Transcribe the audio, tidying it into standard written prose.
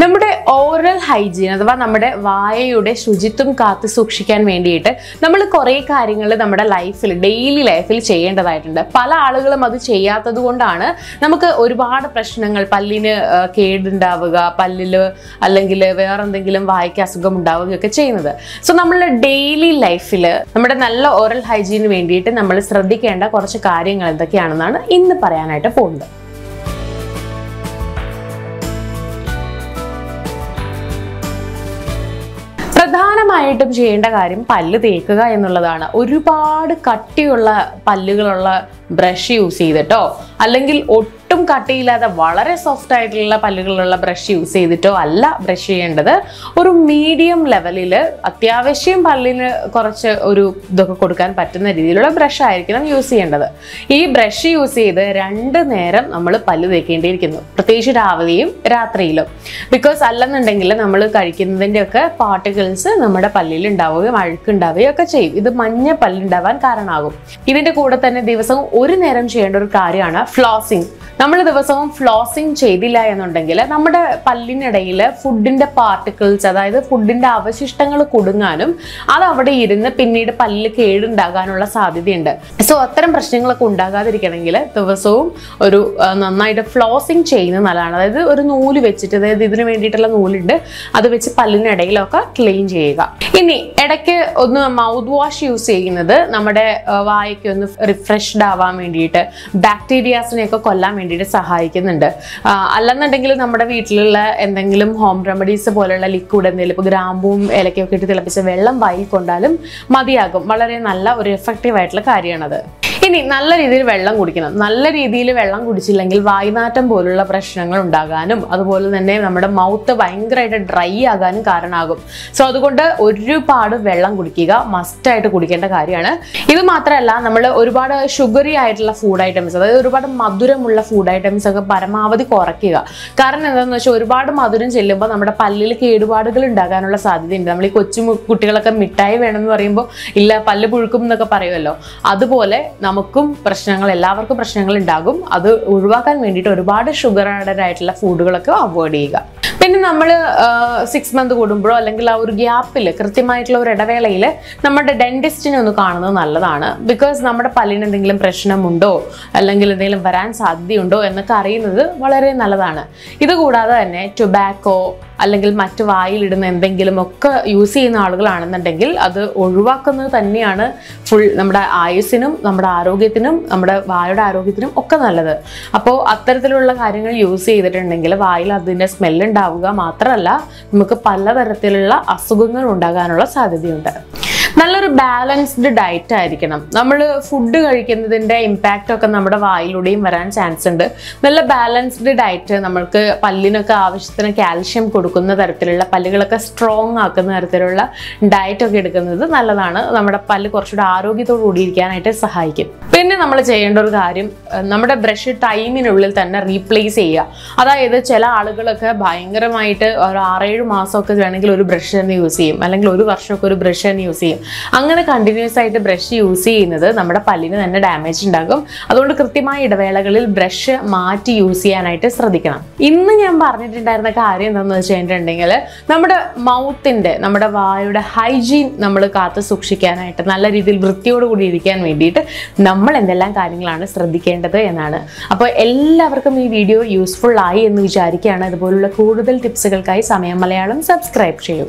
നമ്മുടെ oral hygiene അഥവാ നമ്മുടെ വായയുടെ ശുചിത്വം കാത്തു സൂക്ഷിക്കാൻ വേണ്ടിയിട്ട് നമ്മൾ കുറേ കാര്യങ്ങൾ നമ്മുടെ ലൈഫിൽ ഡെയിലി ലൈഫിൽ ചെയ്യേണ്ടതായിട്ടുണ്ട്. പല ആളുകളും അത് ചെയ്യാത്തത് കൊണ്ടാണ് നമുക്ക് ഒരുപാട് പ്രശ്നങ്ങൾ, പല്ലിന് കേടുണ്ടാവുക, പല്ലില് അല്ലെങ്കിൽ വേറെന്തെങ്കിലും വായ്ക്ക് അസുഖം ഉണ്ടാവുകയൊക്കെ ചെയ്യുന്നത്. സോ നമ്മളുടെ ഡെയിലി ലൈഫിൽ നമ്മുടെ നല്ല ഓറൽ ഹൈജീന് വേണ്ടിയിട്ട് നമ്മൾ ശ്രദ്ധിക്കേണ്ട കുറച്ച് കാര്യങ്ങൾ എന്തൊക്കെയാണെന്നാണ് ഇന്ന് പറയാനായിട്ട് പോകുന്നത്. പ്രധാനമായിട്ടും ചെയ്യേണ്ട കാര്യം പല്ല് തേക്കുക എന്നുള്ളതാണ്. ഒരുപാട് കട്ടിയുള്ള പല്ലുകളുള്ള ബ്രഷ് യൂസ് ചെയ്തിട്ടോ അല്ലെങ്കിൽ ഒട്ടും കട്ടിയില്ലാതെ വളരെ സോഫ്റ്റ് ആയിട്ടുള്ള പല്ലുകളുള്ള ബ്രഷ് യൂസ് ചെയ്തിട്ടോ അല്ല ബ്രഷ് ചെയ്യേണ്ടത്. ഒരു മീഡിയം ലെവലിൽ അത്യാവശ്യം പല്ലിന് കുറച്ച് ഒരു ഇതൊക്കെ കൊടുക്കാൻ പറ്റുന്ന രീതിയിലുള്ള ബ്രഷ് ആയിരിക്കണം യൂസ് ചെയ്യേണ്ടത്. ഈ ബ്രഷ് യൂസ് ചെയ്ത് 2 നേരം നമ്മൾ പല്ല് തേക്കേണ്ടിയിരിക്കുന്നു, പ്രത്യേകിച്ച് രാവിലെയും രാത്രിയിലും. ബിക്കോസ് അല്ലെന്നുണ്ടെങ്കിൽ നമ്മൾ കഴിക്കുന്നതിൻ്റെ ഒക്കെ പാർട്ടിക്കിൾസ് നമ്മുടെ പല്ലിൽ ഉണ്ടാവുകയും അഴുക്കുണ്ടാവുകയും ഒക്കെ ചെയ്യും. ഇത് മഞ്ഞ പല്ലുണ്ടാവാൻ കാരണമാകും. ഇതിൻ്റെ കൂടെ തന്നെ ദിവസവും 1 നേരം ചെയ്യേണ്ട ഒരു കാര്യമാണ് ഫ്ലോസിങ്. നമ്മൾ ദിവസവും ഫ്ലോസിങ് ചെയ്തില്ല എന്നുണ്ടെങ്കിൽ നമ്മുടെ പല്ലിനിടയിൽ ഫുഡിന്റെ പാർട്ടിക്കിൾസ്, അതായത് ഫുഡിന്റെ അവശിഷ്ടങ്ങൾ കുടുങ്ങാനും അത് അവിടെ ഇരുന്ന് പിന്നീട് പല്ല് കേടുണ്ടാകാനുള്ള സാധ്യതയുണ്ട്. സോ അത്തരം പ്രശ്നങ്ങളൊക്കെ ഉണ്ടാകാതിരിക്കണമെങ്കിൽ ദിവസവും ഒരു നന്നായിട്ട് ഫ്ലോസിങ് ചെയ്യുന്നത് നല്ലതാണ്. അതായത് ഒരു നൂല് വെച്ചിട്ട്, അതായത് ഇതിന് വേണ്ടിയിട്ടുള്ള നൂലുണ്ട്, അത് വെച്ച് പല്ലിനിടയിലൊക്കെ ക്ലീൻ ചെയ്യുക. ഇനി ഇടയ്ക്ക് ഒന്ന് മൗത്ത് വാഷ് യൂസ് ചെയ്യുന്നത് നമ്മുടെ വായ്ക്ക് ഒന്ന് റിഫ്രഷ്ഡ് ആവാൻ വേണ്ടിയിട്ട്, ബാക്ടീരിയാസിനെയൊക്കെ കൊല്ലാൻ വേണ്ടിയിട്ട് സഹായിക്കുന്നുണ്ട്. അല്ലെന്നുണ്ടെങ്കിൽ നമ്മുടെ വീട്ടിലുള്ള എന്തെങ്കിലും ഹോം റെമഡീസ് പോലുള്ള ലിക്വിഡ് എന്തെങ്കിലും, ഇപ്പോൾ ഗ്രാമ്പൂവും ഏലക്കയൊക്കെ ഇട്ട് തിളപ്പിച്ച വെള്ളം വായിൽ കൊണ്ടാലും മതിയാകും. വളരെ നല്ല ഒരു എഫക്റ്റീവ് ആയിട്ടുള്ള കാര്യമാണത്. ഇനി നല്ല രീതിയിൽ വെള്ളം കുടിക്കണം. നല്ല രീതിയിൽ വെള്ളം കുടിച്ചില്ലെങ്കിൽ വായ്നാറ്റം പോലുള്ള പ്രശ്നങ്ങൾ ഉണ്ടാകാനും അതുപോലെ തന്നെ നമ്മുടെ മൗത്ത് ഭയങ്കരമായിട്ട് ഡ്രൈ ആകാനും കാരണമാകും. സോ അതുകൊണ്ട് ഒരുപാട് വെള്ളം കുടിക്കുക, മസ്റ്റായിട്ട് കുടിക്കേണ്ട കാര്യമാണ്. ഇത് മാത്രമല്ല, നമ്മൾ ഒരുപാട് ഷുഗറി ആയിട്ടുള്ള ഫുഡ് ഐറ്റംസ്, അതായത് ഒരുപാട് മധുരമുള്ള ഫുഡ് ഐറ്റംസ് ഒക്കെ പരമാവധി കുറയ്ക്കുക. കാരണം എന്താണെന്ന് വെച്ചാൽ ഒരുപാട് മധുരം ചെല്ലുമ്പോൾ നമ്മുടെ പല്ലിൽ കേടുപാടുകൾ ഉണ്ടാകാനുള്ള സാധ്യതയുണ്ട്. നമ്മൾ ഈ കൊച്ചു കുട്ടികളൊക്കെ മിഠായി വേണമെന്ന് പറയുമ്പോൾ ഇല്ല പല്ല് പുഴുക്കും എന്നൊക്കെ പറയുമല്ലോ, അതുപോലെ നമുക്കും പ്രശ്നങ്ങൾ, എല്ലാവർക്കും പ്രശ്നങ്ങൾ ഉണ്ടാകും. അത് ഒഴിവാക്കാൻ വേണ്ടിയിട്ട് ഒരുപാട് ഷുഗർ ആഡഡ് ആയിട്ടുള്ള ഫുഡുകളൊക്കെ അവോയ്ഡ് ചെയ്യുക. പിന്നെ നമ്മൾ 6 മന്ത് കൂടുമ്പോഴോ അല്ലെങ്കിൽ ആ ഒരു ഗ്യാപ്പിൽ കൃത്യമായിട്ടുള്ള ഒരു ഇടവേളയിൽ നമ്മുടെ ഡെന്റിസ്റ്റിനെ ഒന്ന് കാണുന്നത് നല്ലതാണ്. ബിക്കോസ് നമ്മുടെ പല്ലിന് എന്തെങ്കിലും പ്രശ്നമുണ്ടോ അല്ലെങ്കിൽ എന്തെങ്കിലും വരാൻ സാധ്യതയുണ്ടോ എന്നൊക്കെ അറിയുന്നത് വളരെ നല്ലതാണ്. ഇതുകൂടാതെ തന്നെ ടൊബാക്കോ അല്ലെങ്കിൽ മറ്റ് വായിലിടുന്ന എന്തെങ്കിലും ഒക്കെ യൂസ് ചെയ്യുന്ന ആളുകളാണെന്നുണ്ടെങ്കിൽ അത് ഒഴിവാക്കുന്നത് തന്നെയാണ് നമ്മുടെ ആയുസ്സിനും നമ്മുടെ ആരോഗ്യത്തിനും നമ്മുടെ വായുടെ ആരോഗ്യത്തിനും ഒക്കെ നല്ലത്. അപ്പോൾ അത്തരത്തിലുള്ള കാര്യങ്ങൾ യൂസ് ചെയ്തിട്ടുണ്ടെങ്കിൽ വായിൽ അതിൻ്റെ സ്മെല്ലുണ്ടാവുക മാത്രമല്ല, നമുക്ക് പലതരത്തിലുള്ള അസുഖങ്ങൾ ഉണ്ടാകാനുള്ള സാധ്യതയുണ്ട്. നല്ലൊരു ബാലൻസ്ഡ് ഡയറ്റ് ആയിരിക്കണം. നമ്മൾ ഫുഡ് കഴിക്കുന്നതിൻ്റെ ഇമ്പാക്റ്റ് ഒക്കെ നമ്മുടെ വായിലൂടെയും വരാൻ ചാൻസ് ഉണ്ട്. നല്ല ബാലൻസ്ഡ് ഡയറ്റ്, നമ്മൾക്ക് പല്ലിനൊക്കെ ആവശ്യത്തിന് കാൽഷ്യം കൊടുക്കുന്ന തരത്തിലുള്ള, പല്ലുകളൊക്കെ സ്ട്രോങ് ആക്കുന്ന തരത്തിലുള്ള ഡയറ്റൊക്കെ എടുക്കുന്നത് നല്ലതാണ്. നമ്മുടെ പല്ല് കുറച്ചുകൂടെ ആരോഗ്യത്തോടു കൂടി ഇരിക്കാനായിട്ട് സഹായിക്കും. പിന്നെ നമ്മൾ ചെയ്യേണ്ട ഒരു കാര്യം, നമ്മുടെ ബ്രഷ് ടൈമിനുള്ളിൽ തന്നെ റീപ്ലേസ് ചെയ്യുക. അതായത് ചില ആളുകളൊക്കെ ഭയങ്കരമായിട്ട് ഒരു 6-7 മാസമൊക്കെ വേണമെങ്കിൽ ഒരു ബ്രഷ് തന്നെ യൂസ് ചെയ്യും, അല്ലെങ്കിൽ 1 വർഷമൊക്കെ ഒരു ബ്രഷ് തന്നെ യൂസ് ചെയ്യും. അങ്ങനെ കണ്ടിന്യൂസ് ആയിട്ട് ബ്രഷ് യൂസ് ചെയ്യുന്നത് നമ്മുടെ പല്ലിന് തന്നെ ഡാമേജ് ഉണ്ടാകും. അതുകൊണ്ട് കൃത്യമായ ഇടവേളകളിൽ ബ്രഷ് മാറ്റി യൂസ് ചെയ്യാനായിട്ട് ശ്രദ്ധിക്കണം. ഇന്ന് ഞാൻ പറഞ്ഞിട്ടുണ്ടായിരുന്ന കാര്യം എന്താണെന്ന് വെച്ചിട്ടുണ്ടെങ്കിൽ, നമ്മുടെ മൗത്തിൻ്റെ, നമ്മുടെ വായുടെ ഹൈജീൻ നമ്മൾ കാത്തു സൂക്ഷിക്കാനായിട്ട്, നല്ല രീതിയിൽ വൃത്തിയോടുകൂടി ഇരിക്കാൻ വേണ്ടിയിട്ട് നമ്മൾ എന്തെല്ലാം കാര്യങ്ങളാണ് ശ്രദ്ധിക്കേണ്ടത് എന്നാണ്. അപ്പോൾ എല്ലാവർക്കും ഈ വീഡിയോ യൂസ്ഫുൾ ആയി എന്ന് വിചാരിക്കുകയാണ്. അതുപോലുള്ള കൂടുതൽ ടിപ്സുകൾക്കായി സമയം മലയാളം സബ്സ്ക്രൈബ് ചെയ്യൂ.